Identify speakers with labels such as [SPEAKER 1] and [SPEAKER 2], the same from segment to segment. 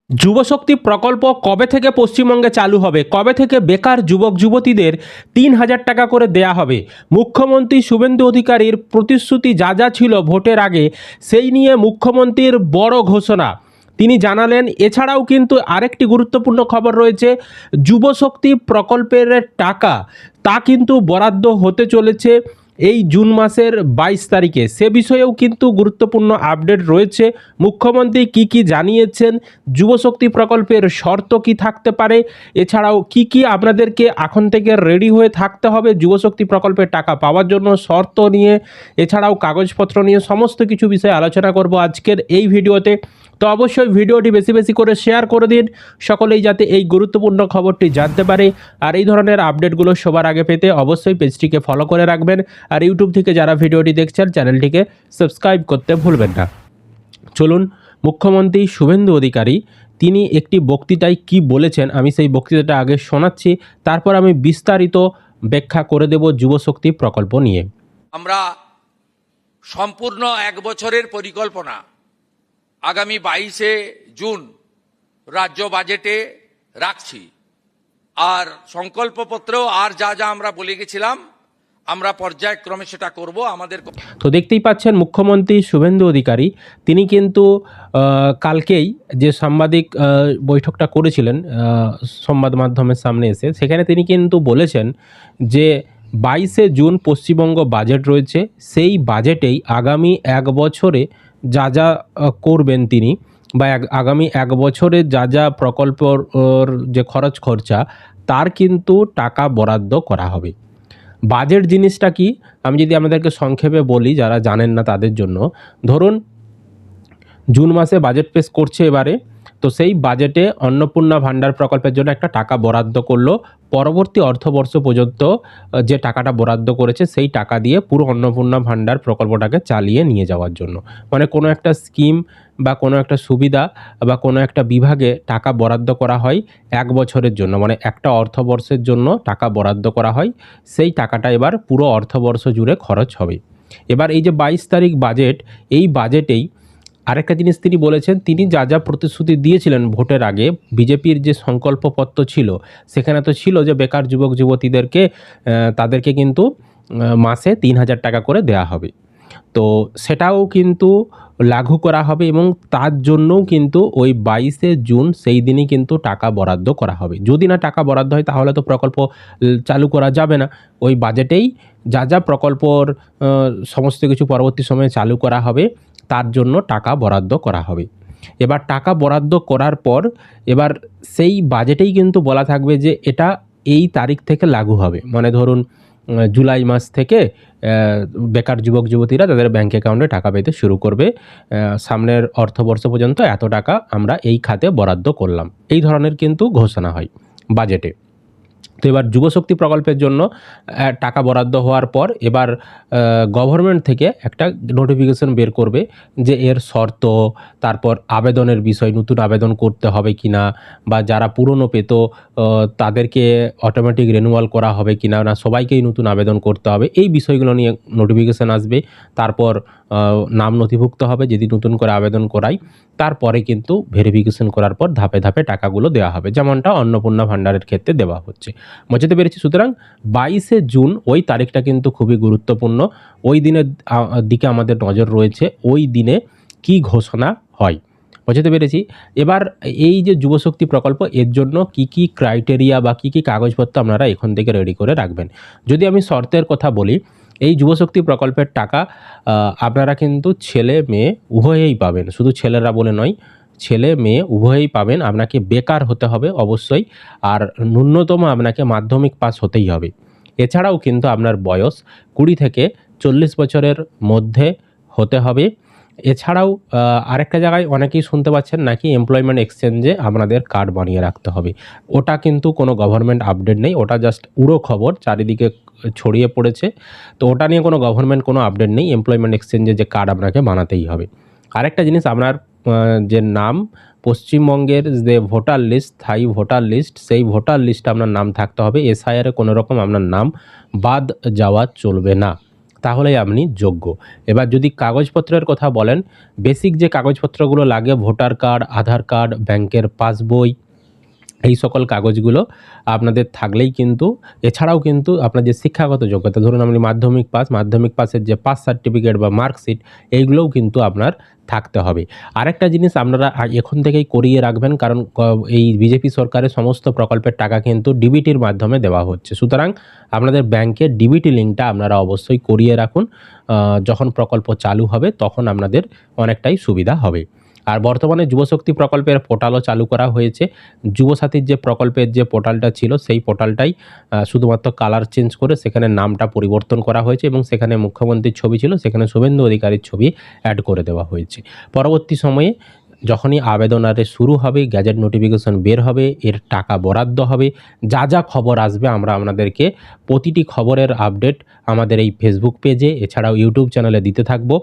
[SPEAKER 1] যুবশক্তি প্রকল্প কবে থেকে পশ্চিমবঙ্গে চালু হবে? কবে থেকে বেকার যুবক যুবতীদের ৩,০০০ টাকা করে দেয়া হবে? মুখ্যমন্ত্রী শুভেন্দু অধিকারীর প্রতিশ্রুতি যা যা ছিল ভোটের আগে, সেই নিয়ে মুখ্যমন্ত্রীর বড় ঘোষণা তিনি জানালেন। এছাড়াও কিন্তু আরেকটি গুরুত্বপূর্ণ খবর রয়েছে, যুবশক্তি প্রকল্পের টাকা তা কিন্তু বরাদ্দ হতে চলেছে এই জুন মাসের ২২ তারিখে। সে বিষয়েও কিন্তু গুরুত্বপূর্ণ আপডেট রয়েছে। মুখ্যমন্ত্রী কি কি জানিয়েছেন, যুবশক্তি প্রকল্পের শর্ত কি থাকতে পারে, এছাড়াও কি কি আপনাদেরকে এখন থেকে রেডি হয়ে থাকতে হবে যুবশক্তি প্রকল্পের টাকা পাওয়ার জন্য, শর্ত নিয়ে, এছাড়াও কাগজপত্র নিয়ে সমস্ত কিছু বিষয়ে আলোচনা করব আজকের এই ভিডিওতে। তো অবশ্যই ভিডিওটি বেশি বেশি করে শেয়ার করে দিন, সকলেই যাতে এই গুরুত্বপূর্ণ খবরটি জানতে পারে। আর এই ধরনের আপডেটগুলো সবার আগে পেতে অবশ্যই পেজটিকে ফলো করে রাখবেন। আর ইউটিউব থেকে যারা ভিডিওটি দেখছেন চ্যানেলটিকে সাবস্ক্রাইব করতে ভুলবেন না। চলুন, মুখ্যমন্ত্রী শুভেন্দু অধিকারী তিনি একটি বক্তৃতায় কি বলেছেন আমি সেই বক্তৃতাটা আগে শোনাচ্ছি, তারপর আমি বিস্তারিত ব্যাখ্যা করে দেব যুবশক্তি প্রকল্প নিয়ে।
[SPEAKER 2] আমরা সম্পূর্ণ এক বছরের পরিকল্পনা আগামী ২২শে জুন রাজ্য বাজেটে রাখছি। আর সংকল্পপত্রেও আর যা যা আমরা বলে গেছিলাম আমরা পর্যায়ক্রমে সেটা করব। আমাদের
[SPEAKER 1] তো দেখতেই পাচ্ছেন মুখ্যমন্ত্রী শুভেন্দু অধিকারী তিনি কিন্তু কালকেই যে সাংবাদিক বৈঠকটা করেছিলেন সংবাদ মাধ্যমের সামনে এসে, সেখানে তিনি কিন্তু বলেছেন যে ২২শে জুন পশ্চিমবঙ্গ বাজেট রয়েছে, সেই বাজেটেই আগামী এক বছরে যা যা করবেন তিনি, বা আগামী এক বছরে যা যা প্রকল্পর যে খরচ খরচা তার কিন্তু টাকা বরাদ্দ করা হবে। বাজেট জিনিসটা কি আমি যদি আমাদেরকে সংক্ষেপে বলি, যারা জানেন না তাদের জন্য, ধরুন জুন মাসে বাজেট পেশ করছে এবারে, তো সেই বাজেটে অন্নপূর্ণা ভাণ্ডার প্রকল্পের জন্য একটা টাকা বরাদ্দ করলো, পরবর্তী অর্থবর্ষ পর্যন্ত যে টাকাটা বরাদ্দ করেছে সেই টাকা দিয়ে পুরো অন্নপূর্ণা ভাণ্ডার প্রকল্পটাকে চালিয়ে নিয়ে যাওয়ার জন্য। মানে কোনো একটা স্কিম বা কোনো একটা সুবিধা বা কোনো একটা বিভাগে টাকা বরাদ্দ করা হয় এক বছরের জন্য, মানে একটা অর্থবর্ষের জন্য টাকা বরাদ্দ করা হয়, সেই টাকাটা এবার পুরো অর্থবর্ষ জুড়ে খরচ হবে। এবার এই যে ২২ তারিখ বাজেট, এই বাজেটেই আরেকটা জিনিস তিনি বলেছেন, তিনি যা যা প্রতিশ্রুতি দিয়েছিলেন ভোটের আগে, বিজেপির যে সংকল্পপত্র ছিল সেখানে তো ছিল যে বেকার যুবক যুবতীদেরকে তাদেরকে কিন্তু মাসে ৩,০০০ টাকা করে দেয়া হবে। তো সেটাও কিন্তু লাগু করা হবে এবং তার জন্যও কিন্তু ওই ২২শে জুন সেই দিনই কিন্তু টাকা বরাদ্দ করা হবে। যদি না টাকা বরাদ্দ হয় তাহলে তো প্রকল্প চালু করা যাবে না। ওই বাজেটেই যা যা প্রকল্পর সমস্ত কিছু পরবর্তী সময়ে চালু করা হবে তার জন্য টাকা বরাদ্দ করা হবে। এবার টাকা বরাদ্দ করার পর এবার সেই বাজেটেই কিন্তু বলা থাকবে যে এটা এই তারিখ থেকে লাগু হবে। মানে ধরুন জুলাই মাস থেকে বেকার যুবক যুবতীরা তাদের ব্যাঙ্ক অ্যাকাউন্টে টাকা পেতে শুরু করবে, সামনের অর্থবর্ষ পর্যন্ত এত টাকা আমরা এই খাতে বরাদ্দ করলাম, এই ধরনের কিন্তু ঘোষণা হয় বাজেটে। তো এবার যুবশক্তি প্রকল্পের জন্য টাকা বরাদ্দ হওয়ার পর এবার গভর্নমেন্ট থেকে একটা নোটিফিকেশন বের করবে যে এর শর্ত, তারপর আবেদনের বিষয়, নতুন আবেদন করতে হবে কি না, বা যারা পুরনো পেত তাদেরকে অটোমেটিক রিনিউয়াল করা হবে কি না, না সবাইকেই নতুন আবেদন করতে হবে, এই বিষয়গুলো নিয়ে নোটিফিকেশান আসবে। তারপর নাম নথিভুক্ত হবে যদি নতুন করে আবেদন করাই, তারপরে কিন্তু ভেরিফিকেশন করার পর ধাপে ধাপে টাকাগুলো দেওয়া হবে, যেমনটা অন্নপূর্ণা ভাণ্ডারের ক্ষেত্রে দেওয়া হচ্ছে। বুঝতে পেরেছি? সুতরাং ২২শে জুন ওই তারিখটা কিন্তু খুবই গুরুত্বপূর্ণ। ওই দিনের দিকে আমাদের নজর রয়েছে, ওই দিনে কি ঘোষণা হয়। বুঝতে পেরেছি? এবার এই যে যুবশক্তি প্রকল্প, এর জন্য কি কি ক্রাইটেরিয়া বা কি কি কাগজপত্র আপনারা এখন থেকে রেডি করে রাখবেন। যদি আমি শর্তের কথা বলি, এই যুবশক্তি প্রকল্পের টাকা আপনারা কিন্তু ছেলে মেয়ে উভয়েই পাবেন, শুধু ছেলেরা বলে নয়, ছেলে মেয়ে উভয়েই পাবেন। আপনাকে বেকার হতে হবে অবশ্যই, আর ন্যূনতম আপনাকে মাধ্যমিক পাস হতেই হবে। এছাড়াও কিন্তু আপনার বয়স ২০ থেকে ৪০ বছরের মধ্যে হতে হবে। এছাড়াও আরেকটা জায়গায় অনেকেই শুনতে পাচ্ছেন নাকি এমপ্লয়মেন্ট এক্সচেঞ্জে আপনাদের কার্ড বানিয়ে রাখতে হবে। ওটা কিন্তু কোনো গভর্নমেন্ট আপডেট নেই, ওটা জাস্ট উড়ো খবর, চারিদিকে ছড়িয়ে পড়েছে। তো ওটা নিয়ে কোনো গভর্নমেন্ট কোনো আপডেট নেই, এমপ্লয়মেন্ট এক্সচেঞ্জে যে কার্ড আপনাকে বানাতেই হবে। আরেকটা জিনিস, আপনার যে নাম পশ্চিমবঙ্গের যে ভোটার লিস্ট, স্থায়ী ভোটার লিস্ট, সেই ভোটার লিস্টে আপনার নাম থাকতে হবে। এসআইআরে কোনো রকম আপনার নাম বাদ যাওয়া চলবে না। তাহলেই আপনি যোগ্য। এবার যদি কাগজপত্রের কথা বলেন, বেসিক যে কাগজপত্রগুলো লাগে ভোটার কার্ড, আধার কার্ড, ব্যাংকের পাসবই, এই সকল কাগজগুলো আপনাদের থাকলেই কিন্তু, এছাড়াও কিন্তু আপনার যে শিক্ষাগত যোগ্যতা, ধরুন আপনি মাধ্যমিক পাসের যে পাস সার্টিফিকেট বা মার্কশিট, এইগুলোও কিন্তু আপনার থাকতে হবে। আরেকটা জিনিস আপনারা এখন থেকেই করিয়ে রাখবেন, কারণ এই বিজেপি সরকারের সমস্ত প্রকল্পের টাকা কিন্তু ডিবিটির মাধ্যমে দেওয়া হচ্ছে। সুতরাং আপনাদের ব্যাংকের ডিবিটি লিঙ্কটা আপনারা অবশ্যই করিয়ে রাখুন। যখন প্রকল্প চালু হবে তখন আপনাদের অনেকটাই সুবিধা হবে। আর বর্তমানে যুবশক্তি প্রকল্পের পোর্টালও চালু করা হয়েছে। যুবসাথীর যে প্রকল্পের যে পোর্টালটা ছিল, সেই পোর্টালটাই শুধুমাত্র কালার চেঞ্জ করে সেখানে নামটা পরিবর্তন করা হয়েছে এবং সেখানে মুখ্যমন্ত্রীর ছবি ছিল, সেখানে শুভেন্দু অধিকারীর ছবি অ্যাড করে দেওয়া হয়েছে। পরবর্তী সময়ে যখনই আবেদন শুরু হবে, গ্যাজেট নোটিফিকেশন বের হবে, এর টাকা বরাদ্দ হবে, যা যা খবর আসবে আমরা আপনাদেরকে প্রতিটি খবরের আপডেট আমাদের এই ফেসবুক পেজে, এছাড়াও ইউটিউব চ্যানেলে দিতে থাকবো।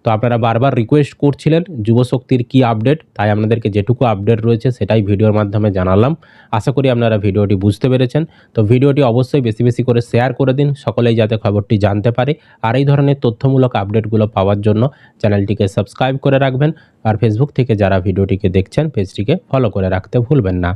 [SPEAKER 1] তো আপনারা বারবার রিকোয়েস্ট করছিলেন যুবশক্তির কী আপডেট, তাই আপনাদেরকে যেটুকু আপডেট রয়েছে সেটাই ভিডিওর মাধ্যমে জানালাম। আশা করি আপনারা ভিডিওটি বুঝতে পেরেছেন। তো ভিডিওটি অবশ্যই বেশি বেশি করে শেয়ার করে দিন, সকলেই যাতে খবরটি জানতে পারে। আর এই ধরনের তথ্যমূলক আপডেটগুলো পাওয়ার জন্য চ্যানেলটিকে সাবস্ক্রাইব করে রাখবেন। আর ফেসবুক থেকে যারা ভিডিওটিকে দেখছেন পেজটিকে ফলো করে রাখতে ভুলবেন না।